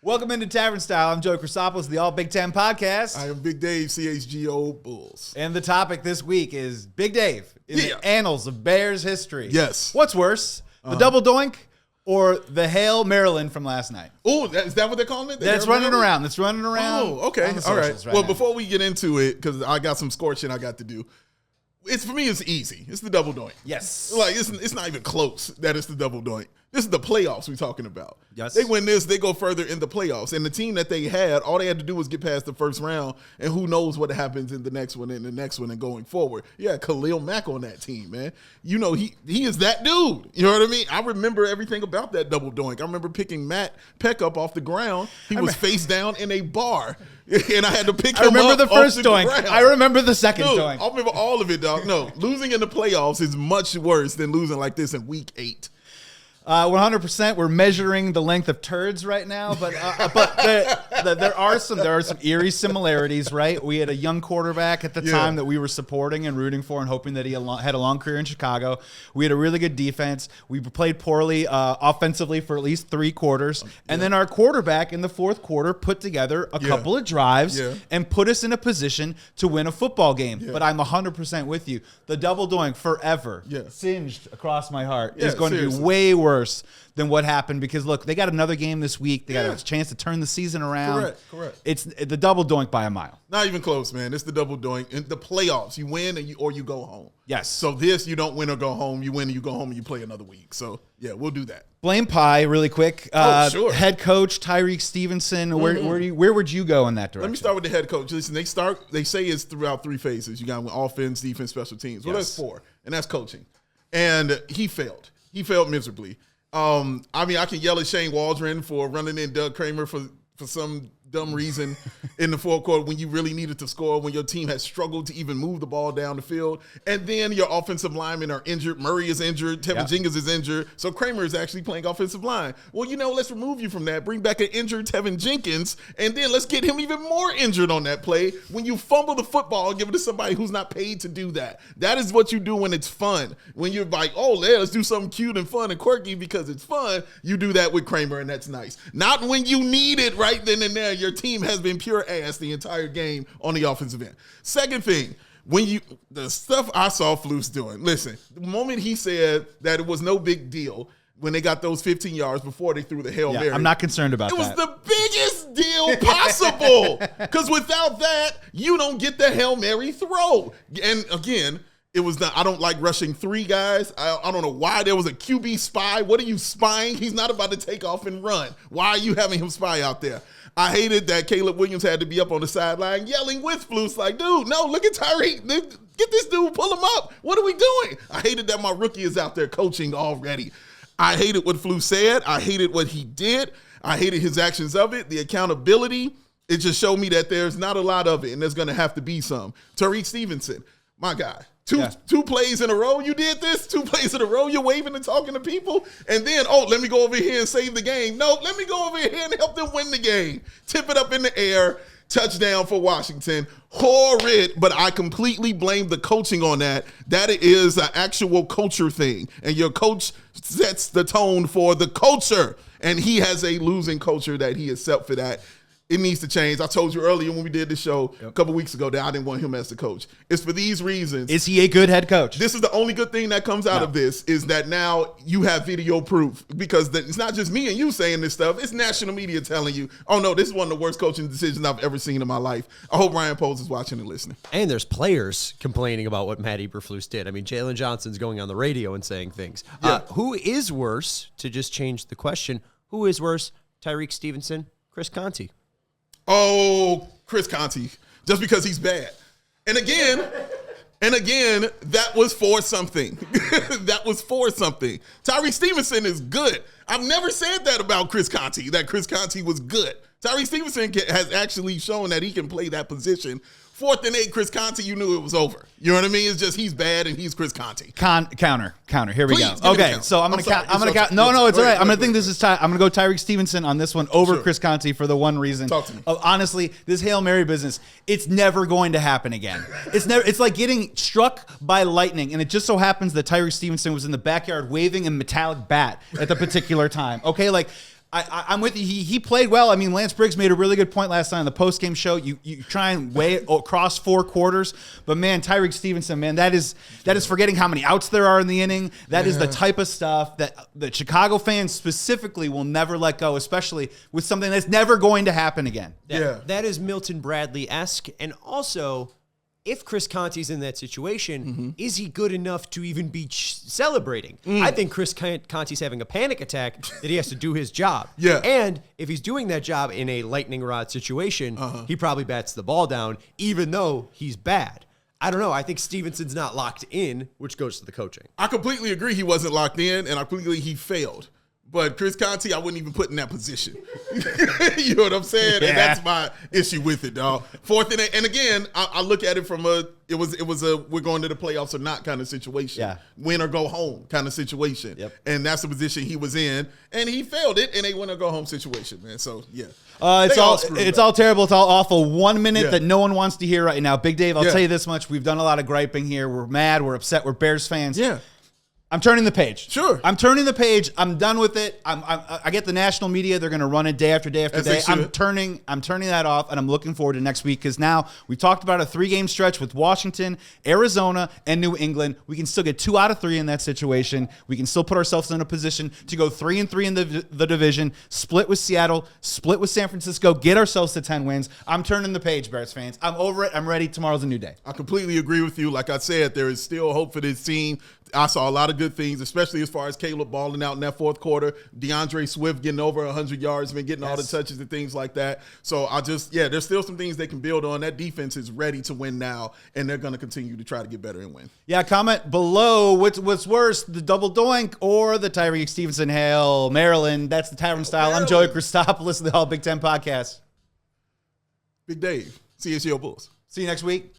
Welcome into Tavern Style. I'm Joe Christopolous, the All Big Ten podcast. I am Big Dave, CHGO Bulls. And the topic this week is Big Dave in the annals of Bears history. Yes. What's worse, the Double Doink or the Hail Maryland from last night? Oh, is that what they're calling it? That's running around. That's running around. Oh, okay. All right. Well, before we get into it, because I got some scorching I got to do, for me, it's easy. It's the Double Doink. Yes. Like, it's not even close that it's the Double Doink. This is the playoffs we're talking about. Yes. They win this, they go further in the playoffs. And the team that they had, all they had to do was get past the first round, and who knows what happens in the next one and the next one and going forward. Yeah, Khalil Mack on that team, man. You know, he is that dude. You know what I mean? I remember everything about that Double Doink. I remember picking Matt Peck up off the ground. He was face down in a bar, and I had to pick him up. I remember the first doink. Ground. I remember the second doink. I remember all of it, dog. No, losing in the playoffs is much worse than losing like this in week 8. 100%. We're measuring the length of turds right now, but there are some eerie similarities, right? We had a young quarterback at the time that we were supporting and rooting for and hoping that he had a long career in Chicago. We had a really good defense. We played poorly offensively for at least 3 quarters, and then our quarterback in the fourth quarter put together a couple of drives and put us in a position to win a football game. But I'm 100% with you. The Double Doink forever singed across my heart is going to be way worse than what happened, because look, they got another game this week. They got a chance to turn the season around. Correct. It's the Double Doink by a mile. Not even close, man. It's the Double Doink. In the playoffs, you win or you go home. Yes. So this, you don't win or go home. You win and you go home and you play another week. So yeah, we'll do that. Blame Pie really quick. Sure. Head coach Tyreek Stevenson. Where would you go in that direction? Let me start with the head coach. Listen, they say it's throughout 3 phases. You got offense, defense, special teams. Well, that's 4, and that's coaching. And he failed. He failed miserably. I mean, I can yell at Shane Waldron for running in Doug Kramer for some dumb reason in the fourth quarter when you really needed to score, when your team had struggled to even move the ball down the field. And then your offensive linemen are injured. Murray is injured. Tevin Jenkins is injured. So Kramer is actually playing offensive line. Well, let's remove you from that. Bring back an injured Tevin Jenkins, and then let's get him even more injured on that play. When you fumble the football and give it to somebody who's not paid to do that. That is what you do when it's fun. When you're like, let's do something cute and fun and quirky because it's fun, you do that with Kramer, and that's nice. Not when you need it right then and there. Your team has been pure ass the entire game on the offensive end. Second thing, the stuff I saw Flus doing. Listen, the moment he said that it was no big deal when they got those 15 yards before they threw the Hail Mary. I'm not concerned about that. It was the biggest deal possible. Because without that, you don't get the Hail Mary throw. And again, it was not. I don't like rushing 3 guys. I don't know why there was a QB spy. What are you spying? He's not about to take off and run. Why are you having him spy out there? I hated that Caleb Williams had to be up on the sideline yelling with Flus like, dude, no, look at Tyreek. Get this dude, pull him up. What are we doing? I hated that my rookie is out there coaching already. I hated what Flus said. I hated what he did. I hated his actions of it, the accountability. It just showed me that there's not a lot of it, and there's going to have to be some. Tariq Stevenson, my guy. Two plays in a row, you did this. 2 plays in a row, you're waving and talking to people. And then, let me go over here and save the game. No, let me go over here and help them win the game. Tip it up in the air. Touchdown for Washington. Horrid, but I completely blame the coaching on that. That is an actual culture thing. And your coach sets the tone for the culture. And he has a losing culture that he is set for that. It needs to change. I told you earlier when we did the show a couple weeks ago that I didn't want him as the coach. It's for these reasons. Is he a good head coach? This is the only good thing that comes out of this, is that now you have video proof, because it's not just me and you saying this stuff. It's national media telling you, oh, no, this is one of the worst coaching decisions I've ever seen in my life. I hope Ryan Poles is watching and listening. And there's players complaining about what Matt Eberflus did. I mean, Jalen Johnson's going on the radio and saying things. Who is worse, to just change the question, who is worse, Tyreek Stevenson, Chris Conte? Oh, Chris Conte, just because he's bad. And again, that was for something. That was for something. Tyreek Stevenson is good. I've never said that about Chris Conte, that Chris Conte was good. Tyreek Stevenson has actually shown that he can play that position. 4th and 8, Chris Conte, you knew it was over. You know what I mean? It's just he's bad and he's Chris Conte. Counter. Here we Please, go. Okay, so I'm gonna count. No, it's all right. I'm gonna think this is I'm gonna go Tyreek Stevenson on this one over Chris Conte for the one reason. Talk to me. Honestly, this Hail Mary business, it's never going to happen again. It's like getting struck by lightning, and it just so happens that Tyreek Stevenson was in the backyard waving a metallic bat at the particular time. Okay, like, I'm with you. He played well. I mean, Lance Briggs made a really good point last night on the post-game show. You try and weigh it across 4 quarters, but man, Tyreek Stevenson, man, that is forgetting how many outs there are in the inning. That is the type of stuff that the Chicago fans specifically will never let go, especially with something that's never going to happen again. That is Milton Bradley-esque, and also, if Chris Conti's in that situation, is he good enough to even be celebrating? I think Chris Conti's having a panic attack that he has to do his job. Yeah. And if he's doing that job in a lightning rod situation, he probably bats the ball down, even though he's bad. I don't know. I think Stevenson's not locked in, which goes to the coaching. I completely agree he wasn't locked in, and he failed. But Chris Conti, I wouldn't even put in that position. You know what I'm saying? Yeah. And that's my issue with it, dog. 4th and 8, and again, I look at it from it was a we're going to the playoffs or not kind of situation. Yeah. Win or go home kind of situation. Yep. And that's the position he was in, and he failed it in a win or go home situation, man. So yeah. It's all terrible. It's all awful. 1 minute Yeah. that no one wants to hear right now. Big Dave, I'll tell you this much. We've done a lot of griping here. We're mad. We're upset. We're Bears fans. Yeah. I'm turning the page. Sure. I'm turning the page. I'm done with it. I get the national media. They're going to run it day after day after As day. they should. I'm turning that off, and I'm looking forward to next week because now we talked about a 3-game stretch with Washington, Arizona, and New England. We can still get 2 out of 3 in that situation. We can still put ourselves in a position to go 3-3 in the division, split with Seattle, split with San Francisco, get ourselves to 10 wins. I'm turning the page, Bears fans. I'm over it. I'm ready. Tomorrow's a new day. I completely agree with you. Like I said, there is still hope for this team. I saw a lot of good things, especially as far as Caleb balling out in that 4th quarter, DeAndre Swift getting over 100 yards, getting all the touches and things like that. So there's still some things they can build on. That defense is ready to win now, and they're going to continue to try to get better and win. Yeah, comment below what's worse, the double doink or the Tyreek Stevenson Hail Maryland. That's the Tavern style. I'm Joey Christopolous of the All Big Ten Podcast. Big Dave, CHGO Bulls. See you next week.